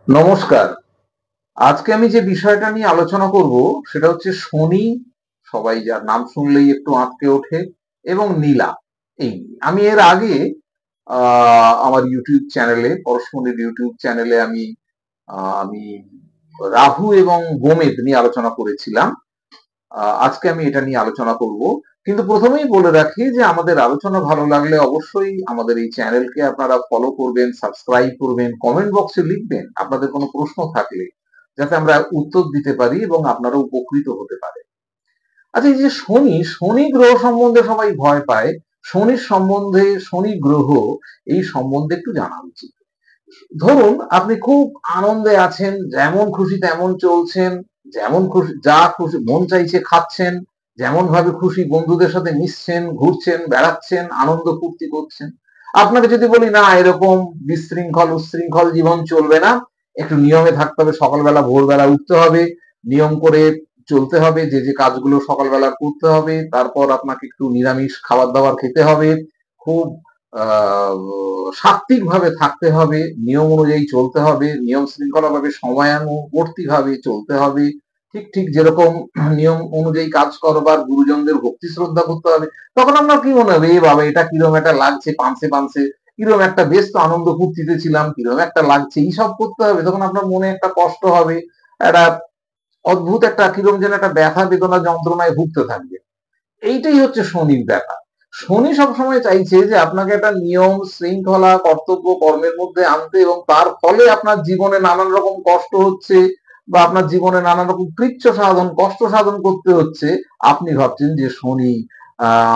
নমস্কার। আজকে আমি যে বিষয়টা নিয়ে আলোচনা করব সেটা হচ্ছে শনি। সবাই যার নাম শুনলেই একটু আঁতকে ওঠে, এবং নীলা। এই আমি এর আগে আমার ইউটিউব চ্যানেলে, পরশমণির ইউটিউব চ্যানেলে আমি রাহু এবং গোমেদ নিয়ে আলোচনা করেছিলাম। আজকে আমি এটা নিয়ে আলোচনা করব। কিন্তু প্রথমেই বলে রাখি যে আমাদের আলোচনা ভালো লাগলে অবশ্যই আমাদের এই চ্যানেলকে আপনারা ফলো করবেন, সাবস্ক্রাইব করবেন, কমেন্ট বক্সে লিখবেন আপনাদের কোনো প্রশ্ন থাকলে, যাতে আমরা উত্তর দিতে পারি এবং আপনারা উপকৃত হতে পারে। আচ্ছা, এই যে শনি, শনি গ্রহ সম্বন্ধে সবাই ভয় পায়। শনির সম্বন্ধে, শনি গ্রহ, এই সম্বন্ধে একটু জানা উচিত। ধরুন আপনি খুব আনন্দে আছেন, যেমন খুশি তেমন চলছেন, যেমন খুশি যা খুশি মন চাইছে খাচ্ছেন, যেমন ভাবে খুশি বন্ধুদের সাথে মিশছেন, ঘুরছেন, বেড়াচ্ছেন, আনন্দ ফুর্তি করছেন। আপনাকে যদি বলি না, এরকম বিশৃঙ্খল উচ্ছৃঙ্খল জীবন চলবে না, একটু নিয়মে থাকতে হবে, সকালবেলা ভোরবেলা উঠতে হবে, নিয়ম করে চলতে হবে, যে যে কাজগুলো সকালবেলা করতে হবে, তারপর আপনাকে একটু নিরামিষ খাবার দাবার খেতে হবে, খুব সাত্ত্বিক ভাবে থাকতে হবে, নিয়ম অনুযায়ী চলতে হবে, নিয়ম শৃঙ্খলা ভাবে সময়ানুবর্তী ভাবে চলতে হবে, ঠিক ঠিক যেরকম নিয়ম অনুযায়ী কাজ করবার, গুরুজনদের ভক্তি শ্রদ্ধা করতে হবে। তখন আপনার কি মনে হবে, এ বাবা এটা কিরম একটা লাগছে, পানসে পানসে, কিরম একটা, বেশ তো আনন্দ ফুর্তিতে ছিলাম, কিরম একটা লাগছে, এইসব করতে হবে। তখন আপনার মনে একটা কষ্ট হবে, একটা অদ্ভুত একটা কিরম যেন একটা ব্যথা বেদনা যন্ত্রণায় ভুগতে থাকবে। এইটাই হচ্ছে শনির ব্যাপার। শনি সবসময় চাইছে যে আপনাকে একটা নিয়ম শৃঙ্খলা কর্তব্য কর্মের মধ্যে আনতে, এবং তার ফলে আপনার জীবনে নানান রকম কষ্ট হচ্ছে, বা আপনার জীবনে নানান রকম কৃচ্ছ সাধন, কষ্ট সাধন করতে হচ্ছে। আপনি ভাবছেন যে শনি,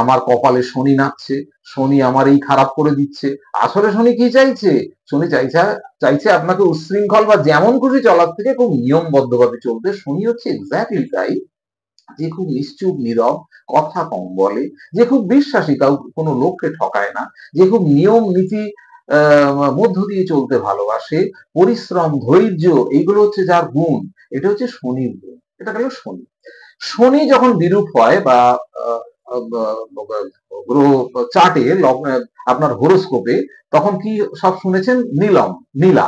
আমার কপালে শনি নাচছে, শনি আমার এই খারাপ করে দিচ্ছে। আসলে শনি কি চাইছে? শনি চাইছে, চাইছে আপনাকে উচ্ছৃঙ্খল বা যেমন খুশি চলার থেকে খুব নিয়মবদ্ধ ভাবে চলতে। শনি হচ্ছে এক্স্যাক্টলি তাই, যে খুব নিশ্চুপ নীরব, কথা কম বলে, যে খুব বিশ্বাসী, কোনো লোককে ঠকায় না, যে খুব নিয়ম নীতি মধ্য দিয়ে চলতে ভালোবাসে, পরিশ্রম ধৈর্য, এইগুলো হচ্ছে যার গুণ। এটা হচ্ছে শনির গুণ। এটা গেল শনি। শনি যখন বিরূপ হয় বা আহ, গ্রহ চার্টে, আপনার হরোস্কোপে, তখন কি সব শুনেছেন? নীলম, নীলা।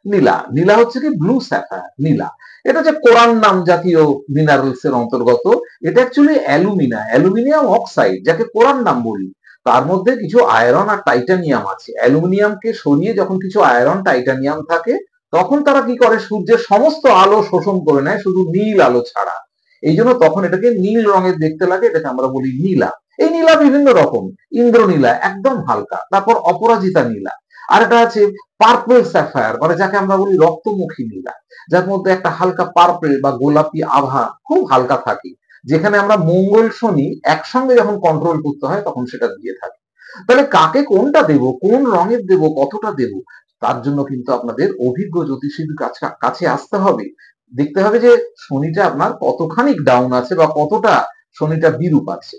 নীলা, নীলা হচ্ছে কি ব্লু স্যাফায়ার, নীলা। এটা হচ্ছে কোরান নাম জাতীয় মিনারেলস এর অন্তর্গত। এটা অ্যাকচুয়ালি অ্যালুমিনা, অ্যালুমিনিয়াম অক্সাইড, যাকে কোরান নাম বলি। তার মধ্যে কিছু আয়রন আর টাইটানিয়াম আছে। অ্যালুমিনিয়ামকে সরিয়ে যখন কিছু আয়রন টাইটানিয়াম থাকে, তখন তারা কি করে, সূর্যের সমস্ত আলো শোষণ করে নেয়, শুধু নীল আলো ছাড়া। এই জন্য তখন এটাকে নীল রঙের দেখতে লাগে, এটাকে আমরা বলি নীলা। এই নীলা বিভিন্ন রকম। ইন্দ্রনীলা একদম হালকা, তারপর অপরাজিতা নীলা। আর এটা আছে পার্পল স্যাফায়ার, মানে যাকে আমরা বলি রক্তমুখী নীলা, যার মধ্যে একটা হালকা পার্পল বা গোলাপি আভা খুব হালকা থাকে, যেখানে আমরা মঙ্গল শনি একসঙ্গে যখন কন্ট্রোল করতে হয় তখন সেটা দিয়ে থাকি। তাহলে কাকে কোনটা দেব, কোন রঙের দেব, কতটা দেব, তার জন্য কিন্তু আপনাদের অভিজ্ঞ জ্যোতিষীর কাছে আসতে হবে। দেখতে হবে যে শনিটা আপনার কতখানি ডাউন আছে বা কতটা শনিটা বিরূপ আছে।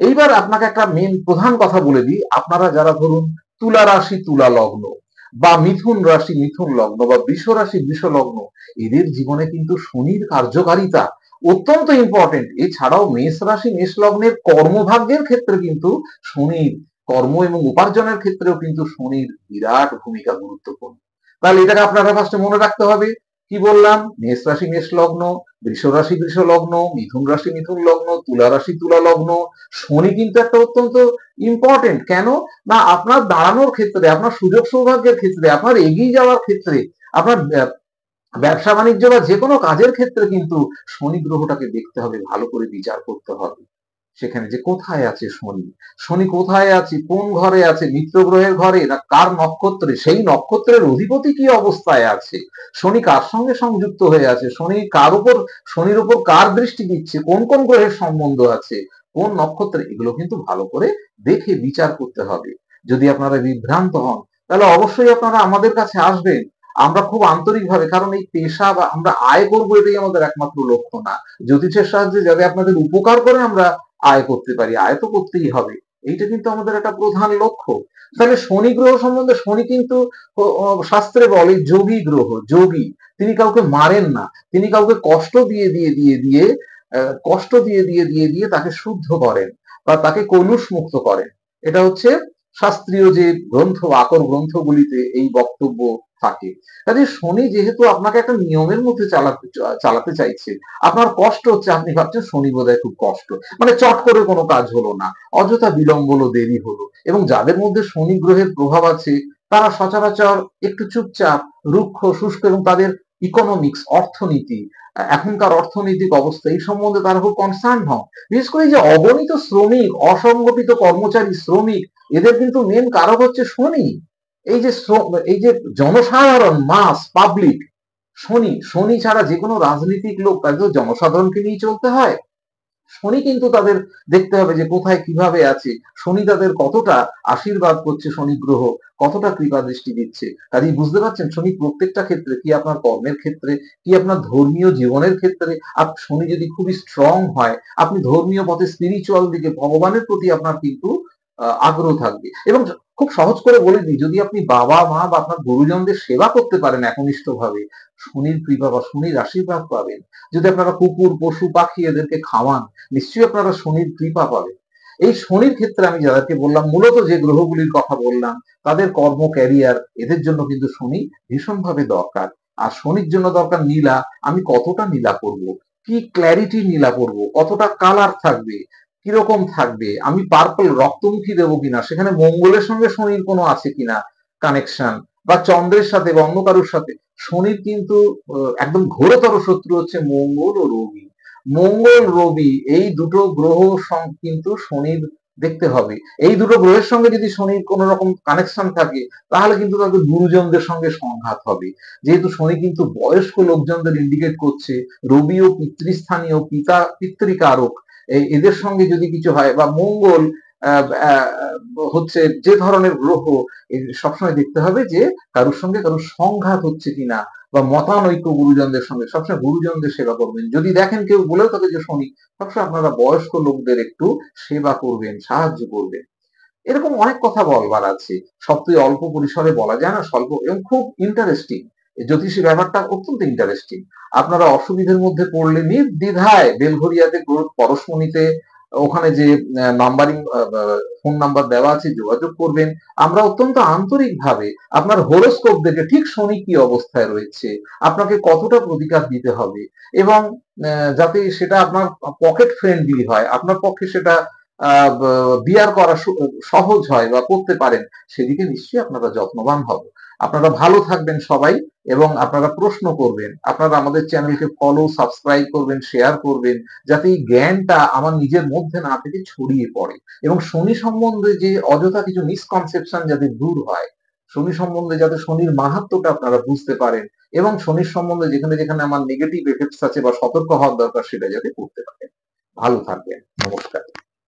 এইবার আপনাকে একটা মেন প্রধান কথা বলে দিই, আপনারা যারা ধরুন তুলা রাশি তুলা লগ্ন, বা মিথুন রাশি মিথুন লগ্ন, বা বৃষ রাশি বৃষ লগ্ন, এদের জীবনে কিন্তু শনির কার্যকারিতা অত্যন্ত ইম্পর্টেন্ট। এছাড়াও মেষ রাশি মেষ লগ্নের কর্মভাগ্যের ক্ষেত্রে কিন্তু শনির, কর্ম এবং উপার্জনের ক্ষেত্রেও কিন্তু শনির বিরাট ভূমিকা গুরুত্বপূর্ণ। তাহলে এটাকে আপনারা ফার্স্টে মনে রাখতে হবে। কি বললাম? মেষ রাশি মেষ লগ্ন, বৃষ রাশি বৃষ লগ্ন, মিথুন রাশি মিথুন লগ্ন, তুলা রাশি তুলা লগ্ন। শনি কিন্তু একটা অত্যন্ত ইম্পর্টেন্ট। কেন না, আপনার দাঁড়ানোর ক্ষেত্রে, আপনার সুযোগ সৌভাগ্যের ক্ষেত্রে, আপনার এগিয়ে যাওয়ার ক্ষেত্রে, আপনার ব্যবসা বাণিজ্য বা যে কোনো কাজের ক্ষেত্রে কিন্তু শনি গ্রহটাকে দেখতে হবে, ভালো করে বিচার করতে হবে সেখানে যে কোথায় আছে শনি, শনি কোথায় আছে, কোন ঘরে আছে, মিত্র গ্রহের ঘরে না কার নক্ষত্রে, সেই নক্ষত্রের অধিপতি কি অবস্থায় আছে, শনি কার সঙ্গে সংযুক্ত হয়ে আছে, শনি কার উপর, শনির উপর কার দৃষ্টি দিচ্ছে, কোন কোন গ্রহের সম্বন্ধ আছে, কোন নক্ষত্রে, এগুলো কিন্তু ভালো করে দেখে বিচার করতে হবে। যদি আপনারা বিভ্রান্ত হন, তাহলে অবশ্যই আপনারা আমাদের কাছে আসবেন। আমরা খুব আন্তরিকভাবে, কারণ এই পেশা বা আমরা আয় করবো এটাই আমাদের একমাত্র লক্ষ্য না। জ্যোতিষের সাহায্যে যাতে আপনাদের উপকার করে আমরা আয় করতে পারি, আয় তো করতেই হবে, এইটা কিন্তু আমাদের একটা প্রধান লক্ষ্য। তাহলে শনি গ্রহ সম্বন্ধে, শনি কিন্তু শাস্ত্রে বলে যোগী গ্রহ, যোগী। তিনি কাউকে মারেন না, তিনি কাউকে কষ্ট দিয়ে দিয়ে দিয়ে দিয়ে কষ্ট দিয়ে দিয়ে দিয়ে দিয়ে তাকে শুদ্ধ করেন বা তাকে কলুষ মুক্ত করেন। এটা হচ্ছে শাস্ত্রীয় যে গ্রন্থ, আকর গ্রন্থগুলিতে এই বক্তব্য থাকে। কাজে শনি যেহেতু আপনাকে একটা নিয়মের মধ্যে চালাতে চাইছে, আপনার কষ্ট হচ্ছে, আপনি ভাবছেন শনি বোধহয় খুব কষ্ট, মানে চট করে কোনো কাজ হলো না, অযথা বিলম্ব হলো, দেরি হলো। এবং যাদের মধ্যে শনি গ্রহের প্রভাব আছে তারা সচরাচর একটু চুপচাপ, রুক্ষ, শুষ্ক, এবং তাদের ইকোনমিক্স, অর্থনীতি, এখনকার অর্থনৈতিক অবস্থা এই সম্বন্ধে তারা খুব কনসার্ন হন। বিশেষ করে এই যে অগণিত শ্রমিক, অসংগঠিত কর্মচারী, শ্রমিক, এদের কিন্তু মেন কারক হচ্ছে শনি। এই যে জনসাধারণ, মাস পাবলিক, শনি শনি ছাড়া যে কোনো রাজনীতিক লোক, তাদের তো জনসাধারণকে নিয়ে চলতে হয়। শনি কিন্তু তাদের দেখতে হবে যে কোথায় কিভাবে আছে, শনি তাদের কতটা আশীর্বাদ করছে, শনি গ্রহ কতটা কৃপা দৃষ্টি দিচ্ছে। কাজেই বুঝতে পারছেন শনি প্রত্যেকটা ক্ষেত্রে, কি আপনার কর্মের ক্ষেত্রে, কি আপনার ধর্মীয় জীবনের ক্ষেত্রে, শনি যদি খুবই স্ট্রং হয়, আপনি ধর্মীয় পথে, স্পিরিচুয়াল দিকে, ভগবানের প্রতি আপনার কিন্তু আগ্রহ থাকবে। এবং খুব সহজ করে বলে দিই, যদি আপনি বাবা মা বা আপনার গুরুজনদের সেবা করতে পারেন একনিষ্ঠ ভাবে, শনির কৃপা বা শনির আশীর্বাদ পাবেন। যদি আপনারা কুকুর, পশু, পাখি এদেরকে খাওয়ান, নিশ্চয়ই আপনারা শনির কৃপা পাবেন। এই শনির ক্ষেত্রে আমি যাদেরকে বললাম, মূলত যে গ্রহগুলির কথা বললাম, তাদের কর্ম, ক্যারিয়ার, এদের জন্য কিন্তু শনি ভীষণভাবে দরকার। আর শনির জন্য দরকার নীলা। আমি কতটা নীলা করব, কি ক্ল্যারিটি নীলা করব, কতটা কালার থাকবে, কিরকম থাকবে, আমি পার্পল রক্তমুখী দেবো কিনা, সেখানে মঙ্গলের সঙ্গে শনির কোনো আছে কিনা কানেকশন, বা চন্দ্রের সাথে বা অন্য কারোর সাথে। শনির কিন্তু একদম ঘোরতর শত্রু হচ্ছে মঙ্গল ও রবি। মঙ্গল, রবি এই দুটো গ্রহ কিন্তু শনির দেখতে হবে। এই দুটো গ্রহের সঙ্গে যদি শনির কোন রকম কানেকশন থাকে, তাহলে কিন্তু তাদের গুরুজনদের সঙ্গে সংঘাত হবে। যেহেতু শনি কিন্তু বয়স্ক লোকজনদের ইন্ডিকেট করছে, রবিও পিতৃস্থানীয়, পিতৃকারক, এদের সঙ্গে যদি কিছু হয়, বা মঙ্গল হচ্ছে যে ধরনের গ্রহ, সবসময় দেখতে হবে যে কারোর সঙ্গে কারোর সংঘাত হচ্ছে কিনা, বা মতানৈক্য গুরুজনদের সঙ্গে। সবসময় গুরুজনদের সেবা করবেন। যদি দেখেন কেউ বলেও থাকে যে শনি, সবসময় আপনারা বয়স্ক লোকদের একটু সেবা করবেন, সাহায্য করবেন। এরকম অনেক কথা বলবার আছে, সবচেয়ে অল্প পরিসরে বলা যায় না, স্বল্প এবং খুব ইন্টারেস্টিং। জ্যোতিষী ব্যাপারটা অত্যন্ত ইন্টারেস্টিং। আপনারা অসুবিধার মধ্যে পড়লে নির্দ্বিধায় বেলঘরিয়াতে, পরশমণিতে, ওখানে যে নাম্বারিং ফোন নাম্বার দেওয়া আছে, যোগাযোগ করবেন। আমরা অত্যন্ত আন্তরিকভাবে আপনার হরোস্কোপ দেখে ঠিক শনি কি অবস্থায় রয়েছে, আপনাকে কতটা প্রতিকার দিতে হবে, এবং যাতে সেটা আপনার পকেট ফ্রেন্ডলি হয়, আপনার পক্ষে সেটা বিয়ার করা সহজ হয় বা করতে পারেন, সেদিকে নিশ্চয়ই আপনারা যত্নবান হব। আপনারা ভালো থাকবেন সবাই, এবং আপনারা প্রশ্ন করবেন, আপনারা আমাদের চ্যানেলকে ফলো, সাবস্ক্রাইব করবেন, শেয়ার করবেন, যাতে এই জ্ঞানটা আমার নিজের মধ্যে না থেকে ছড়িয়ে পড়ে, এবং শনি সম্বন্ধে যে অযথা কিছু মিসকনসেপশন যাতে দূর হয়, শনি সম্বন্ধে যাতে শনির মাহাত্ম্যটা আপনারা বুঝতে পারেন, এবং শনির সম্বন্ধে যেখানে যেখানে আমার নেগেটিভ এফেক্টস আছে বা সতর্ক হওয়ার দরকার, সেটা যাতে করতে পারেন। ভালো থাকবেন। নমস্কার।